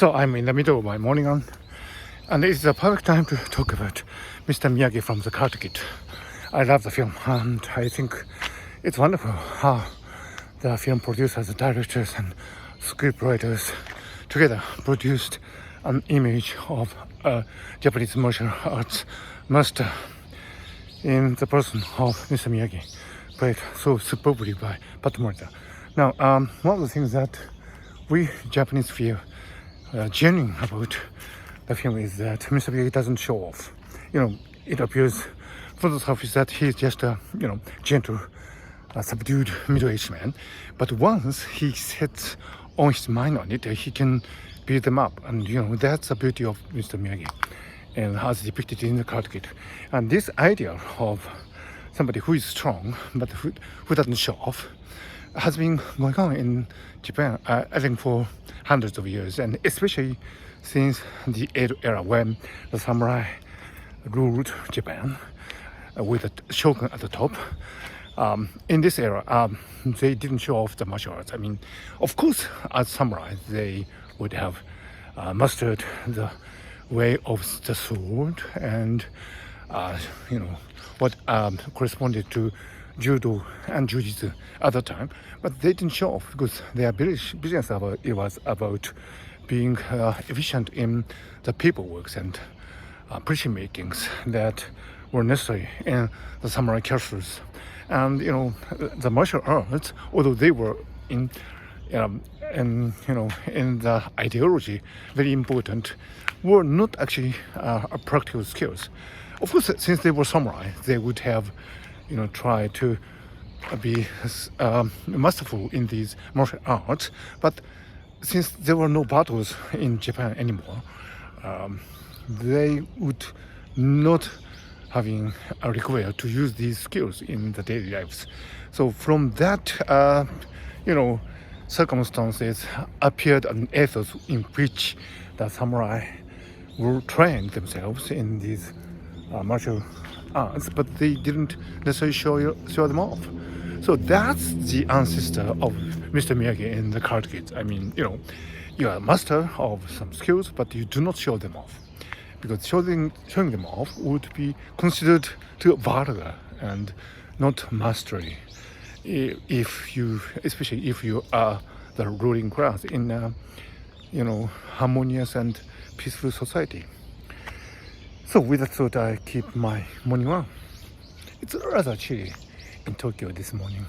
So I'm in the middle of my morning run, and it's the perfect time to talk about Mr. Miyagi from the Karate Kid. I love the film, and I think it's wonderful how the film producers, directors, and scriptwriters together produced an image of a Japanese martial arts master in the person of Mr. Miyagi, played so superbly by Pat Morita. Now, one of the things that we Japanese feel genuine about the film is that Mr. Miyagi doesn't show off. It appears from the surface that he's just a gentle, subdued middle-aged man. But once he sets on his mind on it, he can build them up, and that's the beauty of Mr. Miyagi, and as depicted in the Karate Kid. And this idea of somebody who is strong but who doesn't show off has been going on in Japan, I think, for hundreds of years, and especially since the Edo era, when the samurai ruled Japan with a shogun at the top. In this era, they didn't show off the martial arts. I mean, of course, as samurai, they would have mastered the way of the sword and what corresponded to judo and jiu-jitsu at the time, but they didn't show off because their business it was about being efficient in the paperwork and precision makings that were necessary in the samurai castles. And the martial arts, although they were in the ideology very important, were not actually practical skills. Of course, since they were samurai, they would have try to be masterful in these martial arts. But since there were no battles in Japan anymore, they would not having required to use these skills in the daily lives. So from that, circumstances appeared an ethos in which the samurai were trained themselves in these martial arts, but they didn't necessarily show them off. So that's the ancestor of Mr. Miyagi in the Karate Kid. I mean, you are a master of some skills, but you do not show them off, because showing them off would be considered too vulgar and not mastery. Especially if you are the ruling class in a harmonious and peaceful society. So with that thought, I keep my morning run. It's rather chilly in Tokyo this morning.